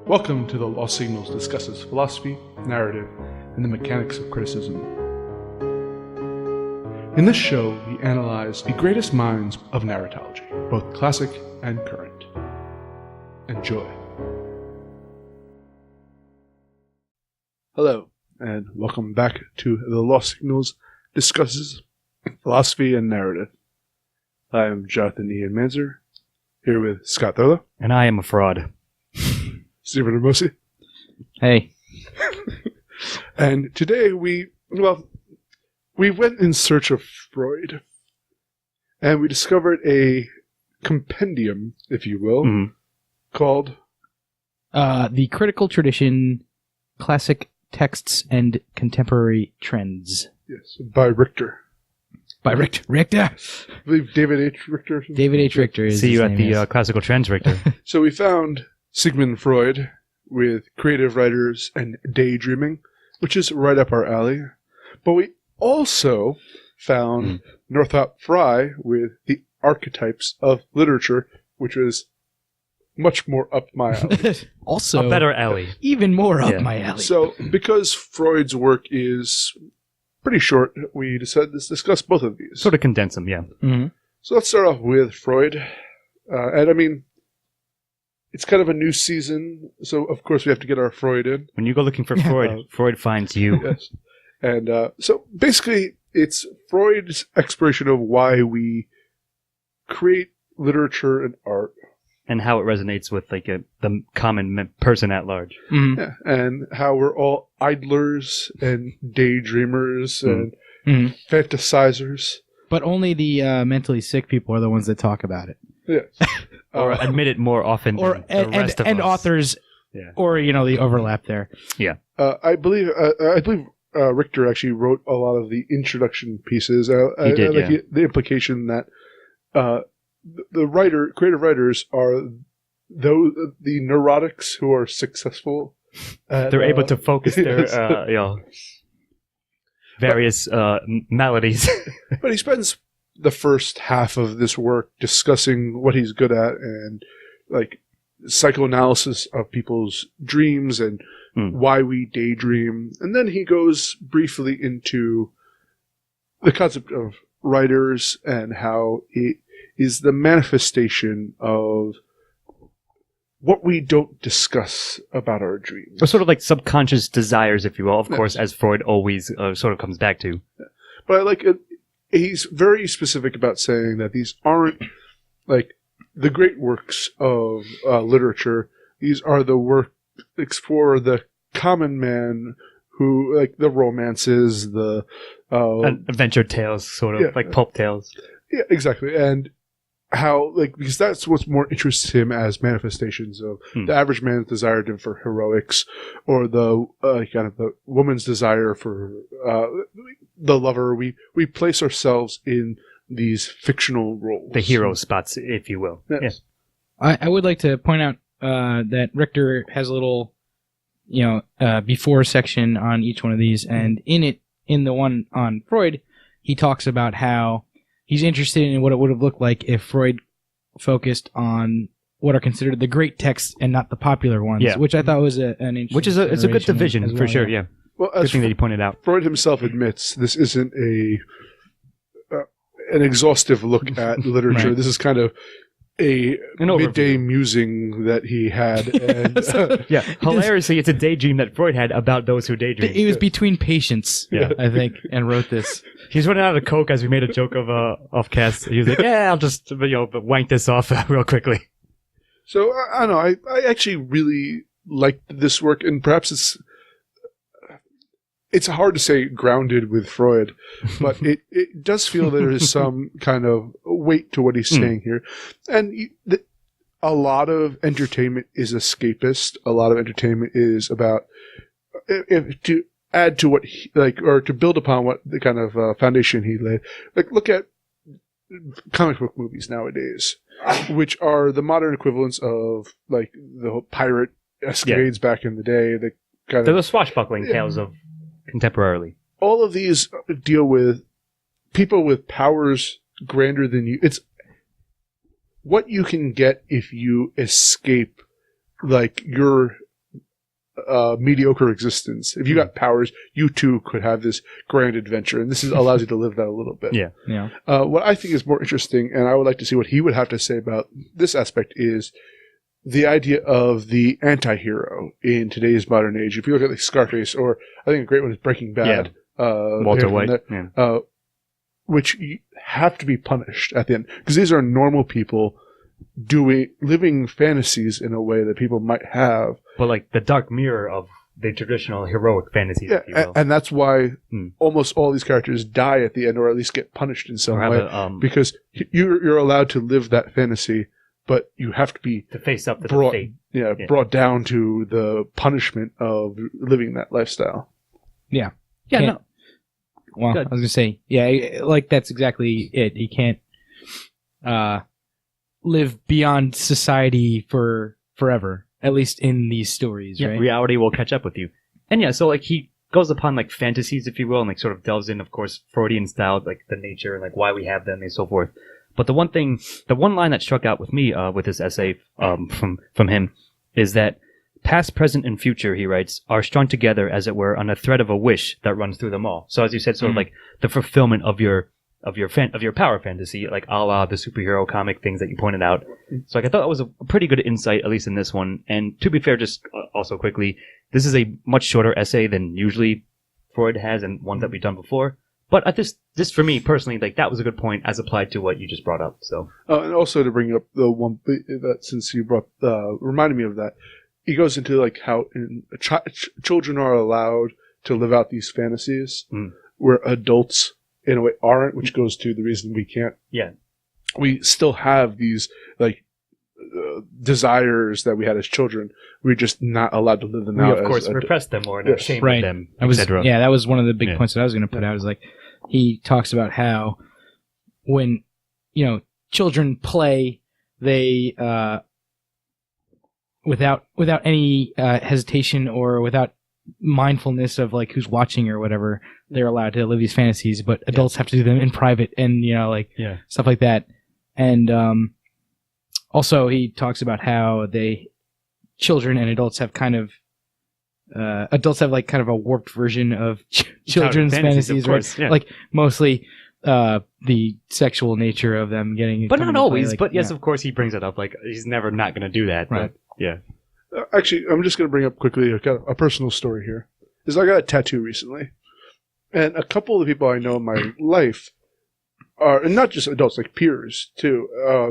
Welcome to the Lost Signals discusses philosophy, narrative, and the mechanics of criticism. In this show, we analyze the greatest minds of narratology, both classic and current. Enjoy. Hello, and welcome back to the Lost Signals discusses philosophy and narrative. I am Jonathan Ian Manzer, here with Scott Thurlow. And I am a fraud. Stephen Ramosi. Hey. And today we went in search of Freud, and we discovered a compendium, if you will, called The Critical Tradition, Classic Texts and Contemporary Trends. Yes, by Richter. By Richter. I believe David H. Richter. David H. Richter is See you his at name the is. Classical Trends, Richter. So we found Sigmund Freud with Creative Writers and Daydreaming, which is right up our alley. But we also found Northrop Frye with The Archetypes of Literature, which was much more up my alley. Also, A better alley. even more up Yeah. my alley. So, because Freud's work is pretty short, we decided to discuss both of these. Sort of condense them, yeah. Mhm. So let's start off with Freud. And I mean, it's kind of a new season, so of course we have to get our Freud in. When you go looking for Freud, Freud finds you. Yes. And so basically, it's Freud's exploration of why we create literature and art. And how it resonates with the common person at large. Mhm. Yeah, and how we're all idlers and daydreamers and Mhm. fantasizers. But only the mentally sick people are the ones that talk about it. Yes. Or admit it more often Or than the rest of us. authors, Yeah. or, the overlap there. I believe Richter actually wrote a lot of the introduction pieces. He did, yeah. The implication that the creative writers are the neurotics who are successful. They're able to focus their yes. various maladies. But he spends the first half of this work discussing what he's good at and psychoanalysis of people's dreams and why we daydream. And then he goes briefly into the concept of writers and how it is the manifestation of what we don't discuss about our dreams. Or sort of like subconscious desires, if you will, of Yes. course, as Freud always sort of comes back to. But I like it. He's very specific about saying that these aren't the great works of literature. These are the works for the common man who, the romances, the Adventure tales, sort of, like pulp tales. Yeah, exactly. And how, because that's what's more interests him as manifestations of the average man's desire for heroics, or the kind of the woman's desire for the lover. We place ourselves in these fictional roles. The hero spots, if you will. Yes. I would like to point out that Richter has a little, before section on each one of these, and in the one on Freud, he talks about how he's interested in what it would have looked like if Freud focused on what are considered the great texts and not the popular ones, which I thought was an interesting It's a good division, as well, for sure, yeah. Well, Good as thing that you pointed out. Freud himself admits, this isn't an exhaustive look at literature. Right. This is kind of a An midday overview. musing that he had. And, Yeah, hilariously, it's a daydream that Freud had about those who daydream. He was between patients, Yeah. I think, and wrote this. He's running out of coke as we made a joke of off cast. He was like, "Yeah, I'll just wank this off real quickly." So I don't know. I actually really liked this work, and perhaps it's hard to say grounded with Freud, but it does feel there is some kind of weight to what he's saying here, and a lot of entertainment is escapist. A lot of entertainment is about to add to what or to build upon what the kind of foundation he laid. Look at comic book movies nowadays, which are the modern equivalents of the pirate escapades back in the day. They're the swashbuckling tales of contemporarily. All of these deal with people with powers grander than you. It's what you can get if you escape, like, your mediocre existence. If you got powers, you too could have this grand adventure, and this allows you to live that a little bit. Yeah. What I think is more interesting, and I would like to see what he would have to say about this aspect, is the idea of the anti-hero in today's modern age. If you look at like Scarface, or I think a great one is Breaking Bad. Walter White. Which have to be punished at the end, because these are normal people living fantasies in a way that people might have. But like the dark mirror of the traditional heroic fantasies, if you will. And that's why almost all these characters die at the end, or at least get punished in some way, because you're allowed to live that fantasy, but you have to be to face up to the fate. Brought down to the punishment of living that lifestyle. Yeah. No. Well, Good. I was going to say, like that's exactly it. You can't live beyond society for forever, at least in these stories, right? Reality will catch up with you. And so like he goes upon like fantasies, if you will, and like sort of delves in, of course, Freudian style, like the nature and like why we have them and so forth. But the one line that struck out with me with this essay from him is that past, present, and future, he writes, are strung together, as it were, on a thread of a wish that runs through them all. So as you said, sort of like the fulfillment of your power fantasy, like a la the superhero comic things that you pointed out. So like, I thought that was a pretty good insight, at least in this one. And to be fair, just also quickly, this is a much shorter essay than usually Freud has and ones that we've done before. But at this for me personally, like that was a good point as applied to what you just brought up. So and also to bring up the one that, since you reminded me of that, he goes into like how children are allowed to live out these fantasies where adults in a way aren't, which goes to the reason we can't. Yeah. We still have these like desires that we had as children. We're just not allowed to live them out. We of course repress them or are ashamed of them, etc. Yeah, that was one of the big points that I was going to put out. Is like he talks about how when children play, they without any hesitation or without mindfulness of like who's watching or whatever, they're allowed to live these fantasies, but adults have to do them in private and stuff like that. And also he talks about how children and adults have kind of like kind of a warped version of children's fantasies, right? Yeah. Like mostly the sexual nature of them getting, but not always. Like, but yes, of course he brings it up. Like he's never not going to do that. Right. But, yeah. Actually, I'm just going to bring up quickly a personal story here. Is I got a tattoo recently, and a couple of the people I know in my life are, and not just adults, like peers too,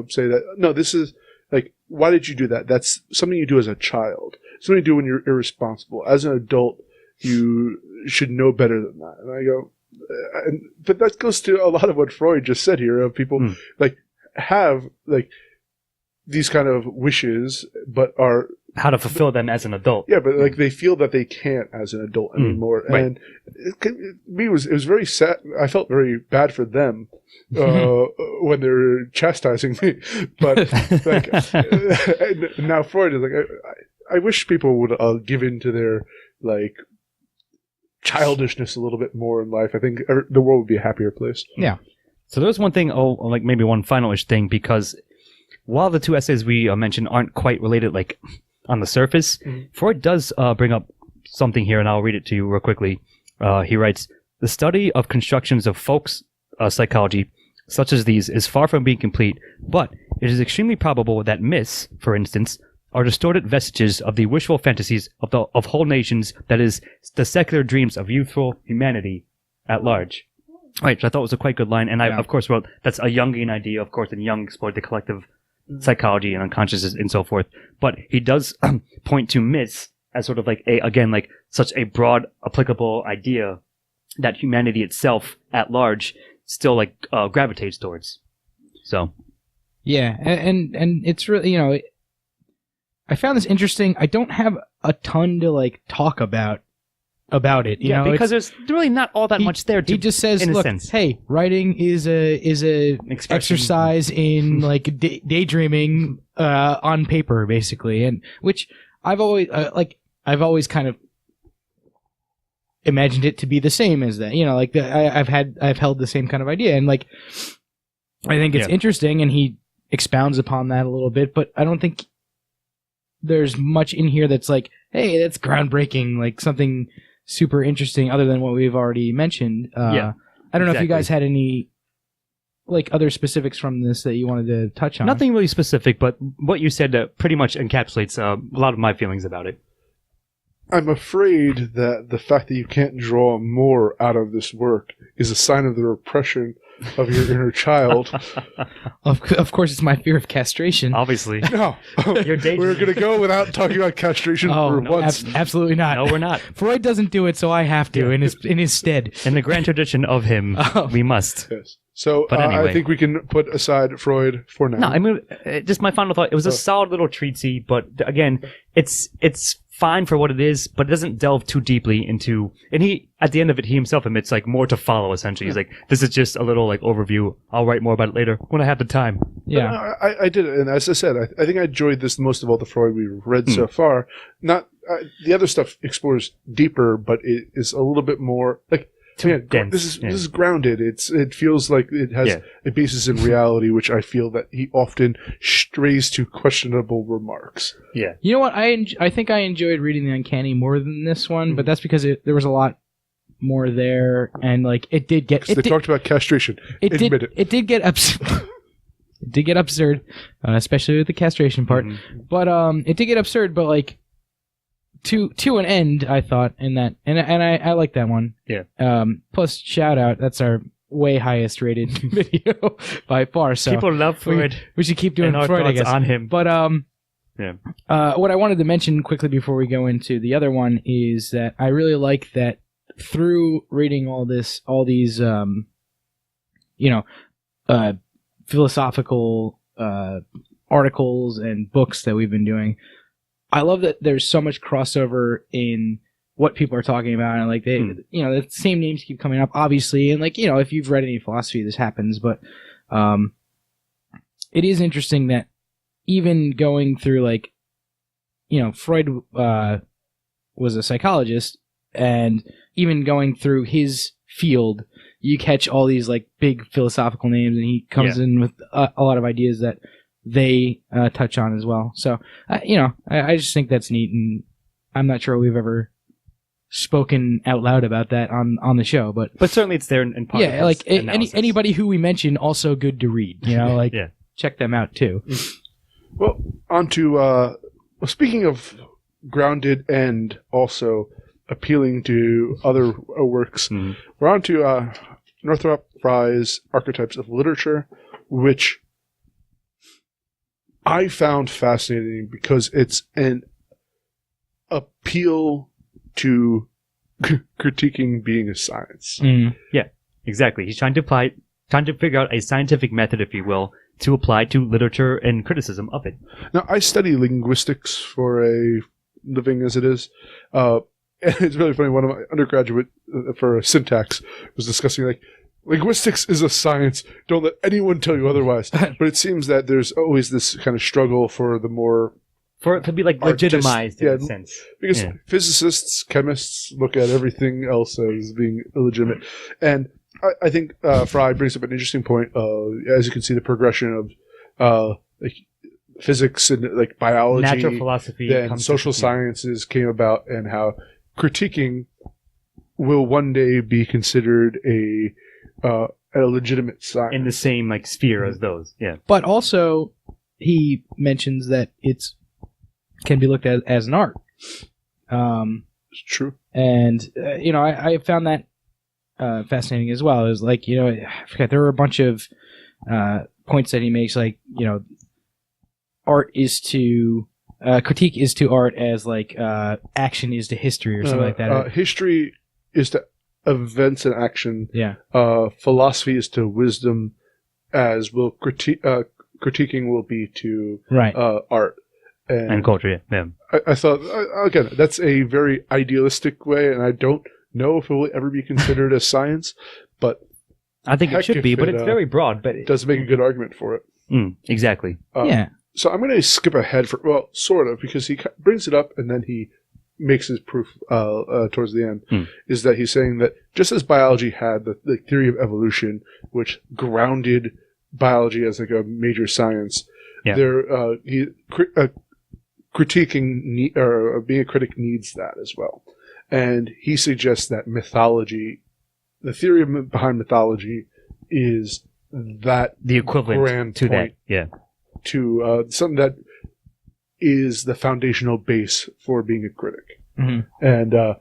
say that no, this is like, why did you do that? That's something you do as a child. Something you do when you're irresponsible. As an adult, you should know better than that. And I go, but that goes to a lot of what Freud just said here, of people like have like these kind of wishes, but are how to fulfill them as an adult. Yeah, but like they feel that they can't as an adult anymore, and it was very sad. I felt very bad for them when they're chastising me. But like now Freud is like, I wish people would give in to their like childishness a little bit more in life. I think the world would be a happier place. Yeah. So there's one thing, like maybe one final-ish thing, because while the two essays we mentioned aren't quite related, like on the surface, Freud does bring up something here, and I'll read it to you real quickly. He writes, "The study of constructions of folks' psychology, such as these, is far from being complete, but it is extremely probable that myths, for instance, are distorted vestiges of the wishful fantasies of whole nations, that is, the secular dreams of youthful humanity at large." Right, which I thought was a quite good line, and I, of course, wrote, that's a Jungian idea, of course, and Jung explored the collective psychology and unconsciousness and so forth. But he does point to myths as sort of like such a broad applicable idea that humanity itself at large still like gravitates towards. So yeah, and it's really, I found this interesting. I don't have a ton to like talk about it, because there's really not all that much there. He just says, "Look, hey, writing is a exercise in like daydreaming on paper, basically," and which I've always kind of imagined it to be the same as that. You know, like I've held the same kind of idea, and like I think it's interesting, and he expounds upon that a little bit, but I don't think there's much in here that's like, hey, that's groundbreaking, like something super interesting other than what we've already mentioned. I don't know if you guys had any like other specifics from this that you wanted to touch on. Nothing really specific, but what you said pretty much encapsulates a lot of my feelings about it. I'm afraid that the fact that you can't draw more out of this work is a sign of the repression of your inner child. Of course, it's my fear of castration. Obviously. No. We're going to go without talking about castration for once. Absolutely not. No, we're not. Freud doesn't do it, so I have to in his stead. In the grand tradition of him, we must. Yes. So anyway. I think we can put aside Freud for now. No, I mean, just my final thought. It was a solid little treatsy, but again, it's fine for what it is, but it doesn't delve too deeply into. And he, at the end of it, he himself admits like more to follow. Essentially, he's like, "This is just a little like overview. I'll write more about it later when I have the time." Yeah, I did it, and as I said, I think I enjoyed this most of all the Freud we've read so far. Not the other stuff explores deeper, but it is a little bit more like. This is grounded. It feels like it has a basis in reality, which I feel that he often strays to questionable remarks. Yeah, you know what? I think I enjoyed reading the Uncanny more than this one, but that's because there was a lot more there, and like it did get. They talked about castration. It did get absurd. It did get absurd, especially with the castration part. But it did get absurd, but like. To an end, I thought, in that, and I like that one. Yeah. Plus, shout out, that's our way highest rated video by far. So people love Freud. We should keep doing and Freud, I guess. On him. But what I wanted to mention quickly before we go into the other one is that I really like that through reading all these philosophical articles and books that we've been doing. I love that there's so much crossover in what people are talking about, and like the same names keep coming up, obviously, and like if you've read any philosophy, this happens. But it is interesting that even going through like Freud was a psychologist, and even going through his field, you catch all these like big philosophical names, and he comes in with a lot of ideas that they touch on as well. So, I just think that's neat, and I'm not sure we've spoken out loud about that on the show, but certainly it's there in part. Yeah, like anybody who we mention, also good to read. Check them out too. Well, on to speaking of grounded and also appealing to other works, we're on to Northrop Frye's Archetypes of Literature, which I found fascinating because it's an appeal to critiquing being a science. Yeah, exactly. He's trying to figure out a scientific method, if you will, to apply to literature and criticism of it. Now, I study linguistics for a living as it is. And it's really funny. One of my undergraduate for syntax was discussing like, linguistics is a science. Don't let anyone tell you otherwise. But it seems that there's always this kind of struggle for the more... For it to be like legitimized in a sense. Because physicists, chemists look at everything else as being illegitimate. And I think Frye brings up an interesting point. As you can see, the progression of like physics and like biology. Natural philosophy. Then social sciences came about, and how critiquing will one day be considered a legitimate science in the same like sphere as those. Yeah, but also he mentions that it's can be looked at as an art. It's true, and I found that fascinating as well. It was like I forget, there were a bunch of points that he makes, like art is to critique is to art as like action is to history or something like that. History is to events and action. Yeah. Philosophy is to wisdom, as will critiquing will be to art and culture. Yeah. I thought again that's a very idealistic way, and I don't know if it will ever be considered a science, but I think it should be. But it's very broad. But it does make a good argument for it. Exactly. Yeah. So I'm going to skip ahead sort of, because he brings it up and then he makes his proof towards the end, is that he's saying that just as biology had the theory of evolution, which grounded biology as like a major science, critiquing or being a critic needs that as well. And he suggests that mythology, the theory behind mythology, is that the equivalent grand to point that, to something that is the foundational base for being a critic. Mm-hmm. And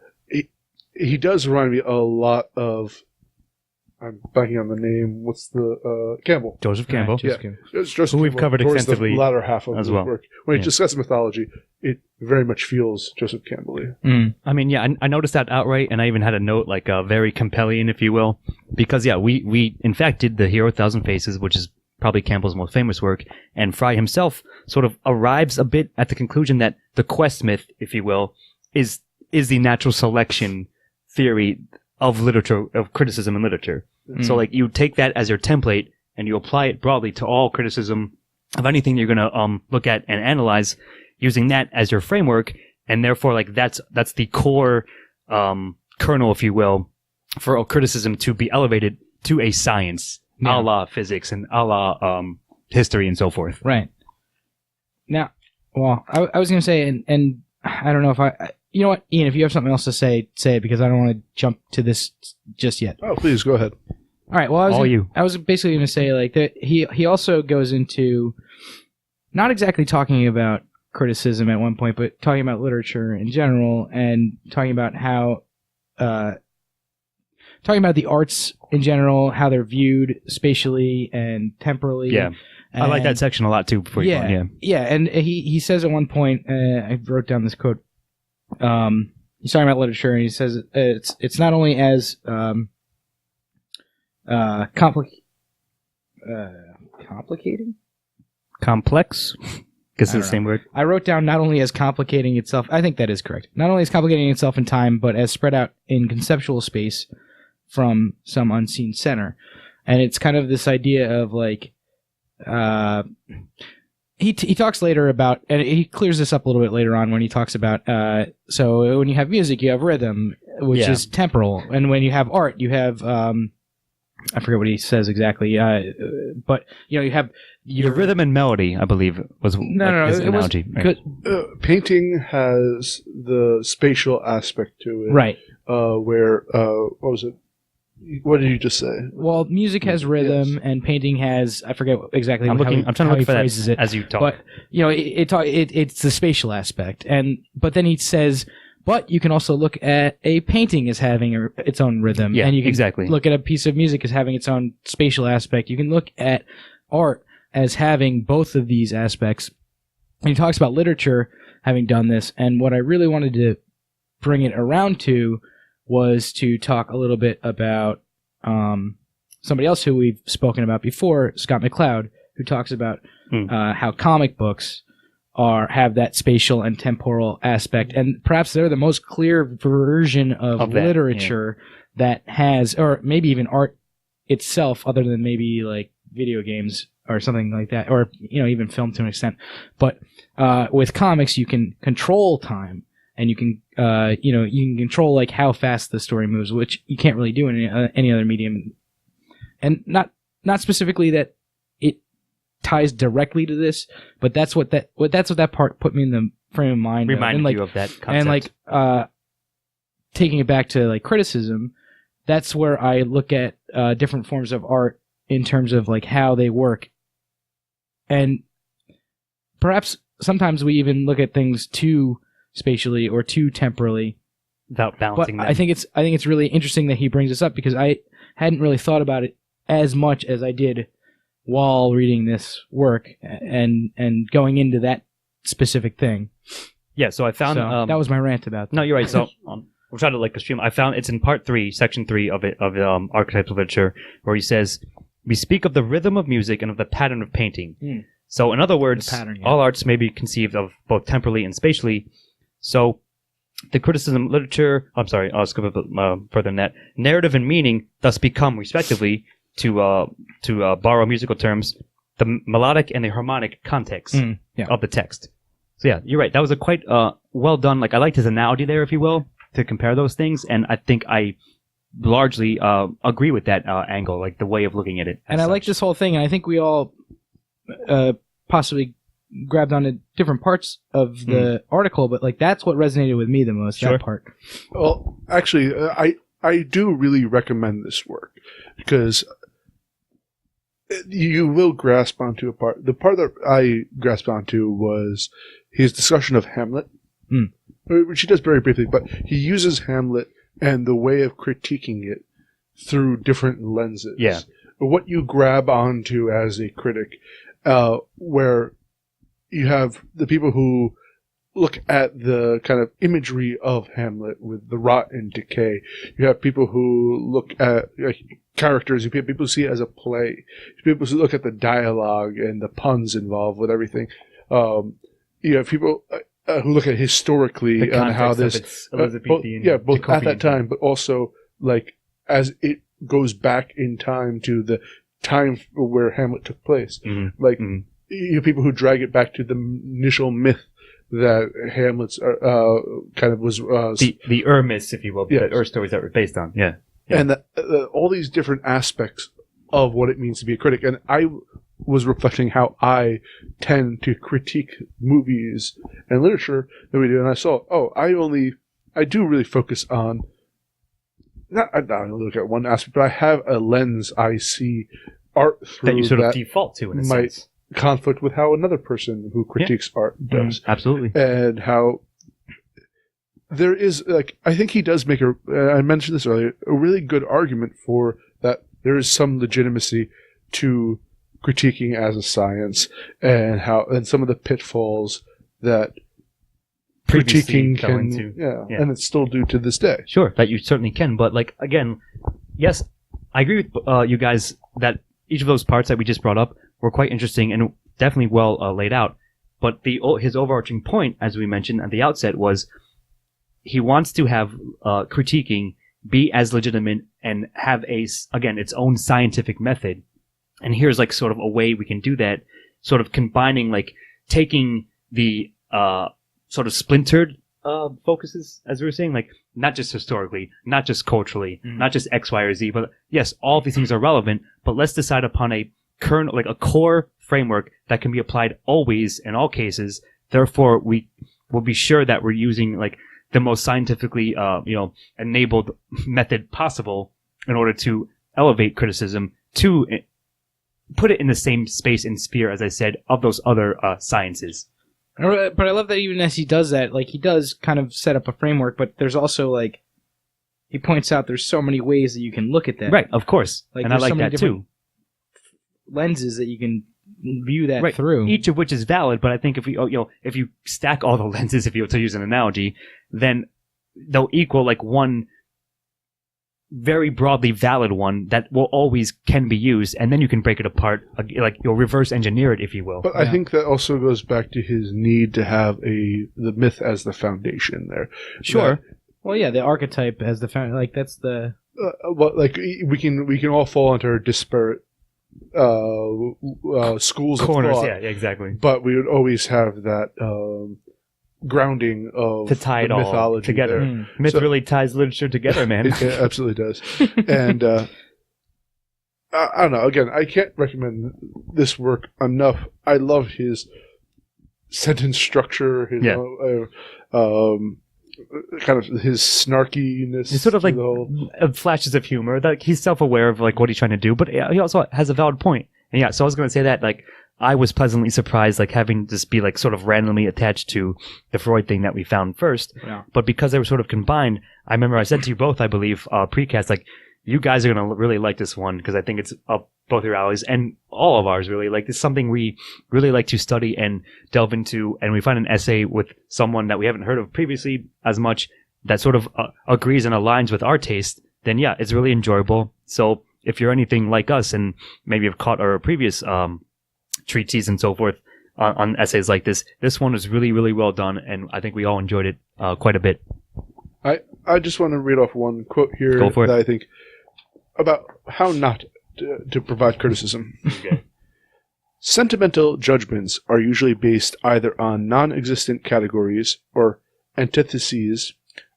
he does remind me a lot of, I'm blanking on the name. What's the Campbell? Joseph Campbell. Yeah, it's Joseph Who we've Campbell covered towards extensively the latter half of as his well. work. When he discusses mythology, it very much feels Joseph Campbell-y. I mean, I noticed that outright, and I even had a note like very compelling, if you will, because we in fact did the Hero 1000 Faces, which is probably Campbell's most famous work, and Frye himself sort of arrives a bit at the conclusion that the quest myth, if you will, is the natural selection theory of literature, of criticism in literature. So like you take that as your template and you apply it broadly to all criticism of anything you're going to look at and analyze, using that as your framework, and therefore like that's the core kernel, if you will, for a criticism to be elevated to a science, a la physics and a la history and so forth. Right. Now, well, I was going to say, and I don't know if you know what, Ian, if you have something else to say it, because I don't want to jump to this just yet. Oh, please go ahead. All right. Well, I was basically going to say like that. He also goes into not exactly talking about criticism at one point, but talking about literature in general and talking about how, talking about the arts in general, how they're viewed spatially and temporally. Yeah. I like that section a lot too. Before you go on, yeah. And he says at one point, I wrote down this quote. He's talking about literature, and he says it's not only as complicating, complex. Because it's the same word. I wrote down not only as complicating itself. I think that is correct. Not only as complicating itself in time, but as spread out in conceptual space from some unseen center. And it's kind of this idea of like. He talks later about, and he clears this up a little bit later on when he talks about, so when you have music, you have rhythm, which is temporal. And when you have art, you have, I forget what he says exactly, but, you know, you have your rhythm and melody, I believe, was his analogy. Right. Painting has the spatial aspect to it. Right. Where, what was it? What did you just say? Well, music has rhythm, and painting has, I forget exactly I'm trying to look for that it as you talk. But, you know, it's the spatial aspect. But then he says, but you can also look at a painting as having its own rhythm. Yeah, and you can look at a piece of music as having its own spatial aspect. You can look at art as having both of these aspects. And he talks about literature having done this. And what I really wanted to bring it around to was to talk a little bit about somebody else who we've spoken about before, Scott McCloud, who talks about how comic books have that spatial and temporal aspect, and perhaps they're the most clear version of literature that has, or maybe even art itself, other than maybe like video games or something like that, or even film to an extent. But with comics, you can control time. And you can, you can control like how fast the story moves, which you can't really do in any other medium. And not specifically that it ties directly to this, but that's what that part put me in the frame of mind. Reminded you of that concept. And like, taking it back to like criticism, that's where I look at different forms of art in terms of like how they work, and perhaps sometimes we even look at things too spatially or too temporally, without balancing them. I think it's really interesting that he brings this up, because I hadn't really thought about it as much as I did while reading this work and going into that specific thing. Yeah, so I found that was my rant about that. No, you're right. So we're trying to like assume. I found it's in part 3, section 3 of Archetypes of Literature, where he says, "We speak of the rhythm of music and of the pattern of painting." So in other words, all arts may be conceived of both temporally and spatially. So, the criticism literature, I'll skip a bit further than that. Narrative and meaning thus become, respectively, to borrow musical terms, the melodic and the harmonic context of the text. So yeah, you're right. That was a quite well done. Like I liked his analogy there, if you will, to compare those things, and I think I largely agree with that angle, like the way of looking at it. And I like this whole thing, and I think we all possibly grabbed onto different parts of the article, but like that's what resonated with me the most. Sure. That part. Well, actually, I do really recommend this work because you will grasp onto a part. The part that I grasped onto was his discussion of Hamlet, which he does very briefly, but he uses Hamlet and the way of critiquing it through different lenses. Yeah. What you grab onto as a critic, where you have the people who look at the kind of imagery of Hamlet with the rot and decay. You have people who look at characters. You have people who see it as a play. People who look at the dialogue and the puns involved with everything. You have people who look at historically the on how context this, of its Elizabethan, both at Jacobean. that time, but also like as it goes back in time to the time where Hamlet took place. Like you have people who drag it back to the initial myth that Hamlet's kind of was the myths, if you will, yes. the stories that were based on. Yeah. And all these different aspects of what it means to be a critic. And I was reflecting how I tend to critique movies and literature that we do, and I saw, I do really focus on, I don't look at one aspect, but I have a lens I see art through that you sort of default to in a sense. Conflict with how another person who critiques art does. Absolutely. And how there is, like, I think he does make I mentioned this earlier, a really good argument for that there is some legitimacy to critiquing as a science and some of the pitfalls that Previously critiquing can, and it's still due to this day. Sure, that you certainly can. But like, again, yes, I agree with you guys that each of those parts that we just brought up were quite interesting and definitely well laid out. But his overarching point, as we mentioned at the outset, was he wants to have critiquing be as legitimate and have its own scientific method. And here's like sort of a way we can do that, sort of combining, like taking the sort of splintered focuses, as we were saying, like not just historically, not just culturally, not just X, Y, or Z, but yes, all of these things are relevant, but let's decide upon a core framework that can be applied always in all cases. Therefore, we will be sure that we're using like the most scientifically, enabled method possible in order to elevate criticism to put it in the same space and sphere, as I said, of those other sciences. But I love that even as he does that, like he does kind of set up a framework, but there's also like he points out there's so many ways that you can look at that. Right, of course. Like, and I like so many that too. Lenses that you can view that through. Each of which is valid, but I think if you stack all the lenses, if you to use an analogy, then they'll equal like one very broadly valid one that will always can be used, and then you can break it apart, like you'll reverse engineer it, if you will. But I think that also goes back to his need to have the myth as the foundation there. Sure. Well, yeah, the archetype as the foundation, like that's the. Like we can all fall into disparate schools corners. of thought. Yeah, exactly. But we would always have that grounding of to tie it all mythology together. Myth really ties literature together, man. It absolutely does. And I don't know. Again, I can't recommend this work enough. I love his sentence structure. His kind of his snarkiness. It's sort of like flashes of humor. That he's self-aware of like what he's trying to do, but he also has a valid point. And yeah, so I was going to say that like I was pleasantly surprised, like having this be like sort of randomly attached to the Freud thing that we found first. Yeah. But because they were sort of combined, I remember I said to you both, I believe, precast, like you guys are going to really like this one because I think it's up both your alleys and all of ours really. Like it's something we really like to study and delve into, and we find an essay with someone that we haven't heard of previously as much that sort of agrees and aligns with our taste, then yeah, it's really enjoyable. So if you're anything like us and maybe have caught our previous treatises and so forth on essays like this one is really, really well done, and I think we all enjoyed it quite a bit. I just want to read off one quote here that I think about how not to provide criticism. Okay. Sentimental judgments are usually based either on non-existent categories or antitheses,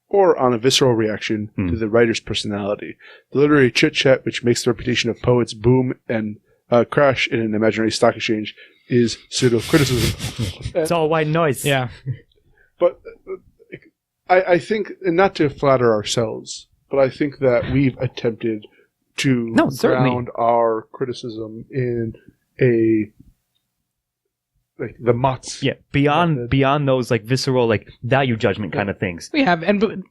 or on a visceral reaction to the writer's personality. The literary chit-chat which makes the reputation of poets boom and crash in an imaginary stock exchange is pseudo-criticism. It's all white noise. Yeah. But I think, and not to flatter ourselves, but I think that we've attempted to ground our criticism in the Mott's. Yeah, beyond those like visceral like value judgment kind of things. We have, and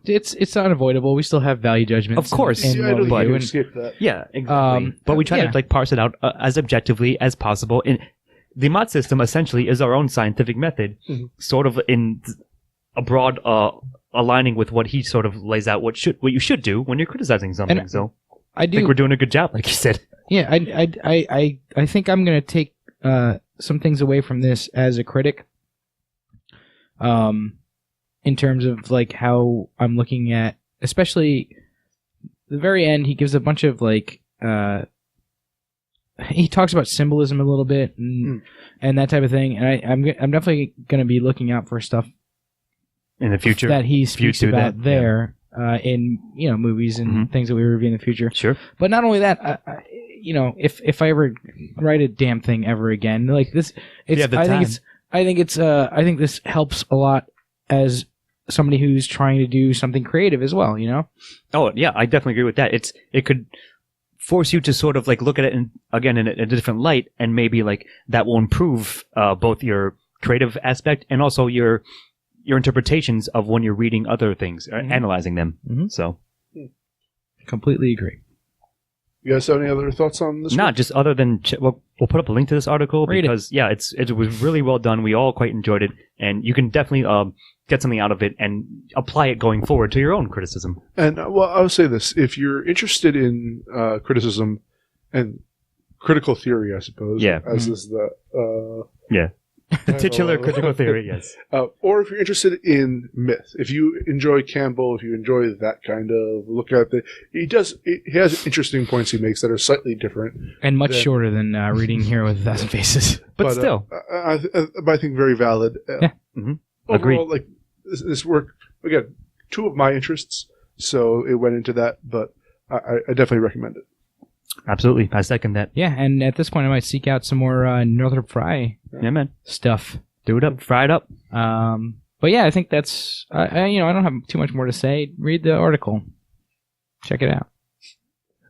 it's unavoidable. We still have value judgments. Of course. in I what don't we do, think skip that. Yeah, exactly. But we try to like parse it out as objectively as possible. And the Mott system essentially is our own scientific method, sort of in a broad aligning with what he sort of lays out what you should do when you're criticizing something. And so I think we're doing a good job, like you said. Yeah, I think I'm going to take some things away from this as a critic, in terms of like how I'm looking at, especially the very end. He gives a bunch of like he talks about symbolism a little bit and that type of thing, and I'm definitely going to be looking out for stuff in the future that he speaks about in movies and things that we review in the future. Sure. But not only that, if I ever write a damn thing ever again, like this, I think this helps a lot as somebody who's trying to do something creative as well. Oh yeah, I definitely agree with that. It could force you to sort of like look at it in a different light, and maybe like that will improve both your creative aspect and also your interpretations of when you're reading other things, or analyzing them. So, completely agree. You guys have any other thoughts on this? Not just other than we'll put up a link to this article because it was really well done. We all quite enjoyed it, and you can definitely get something out of it and apply it going forward to your own criticism. And I'll say this: if you're interested in criticism and critical theory, I suppose, as is the the titular critical theory, yes. Or if you're interested in myth, if you enjoy Campbell, if you enjoy that kind of look at it, he has interesting points he makes that are slightly different and much shorter than reading Hero with 1,000 Faces, but still, I think very valid. Agreed. Overall, like this work again, two of my interests, so it went into that, but I definitely recommend it. Absolutely, I second that. Yeah, and at this point, I might seek out some more Northrop Frye stuff. Do it up, fry it up. But yeah, I think that's I don't have too much more to say. Read the article, check it out.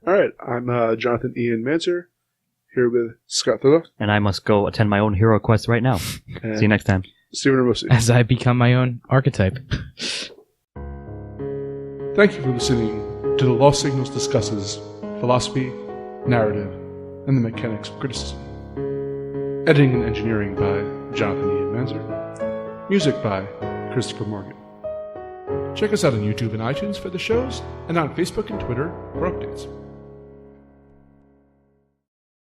All right, I'm Jonathan Ian Manser here with Scott Thilla, and I must go attend my own hero quest right now. See you next time, Stephen Ramosi. As I become my own archetype. Thank you for listening to The Lost Signals discusses philosophy, narrative, and the mechanics of criticism. Editing and engineering by Jonathan Ian Manser. Music by Christopher Morgan. Check us out on YouTube and iTunes for the shows, and on Facebook and Twitter for updates.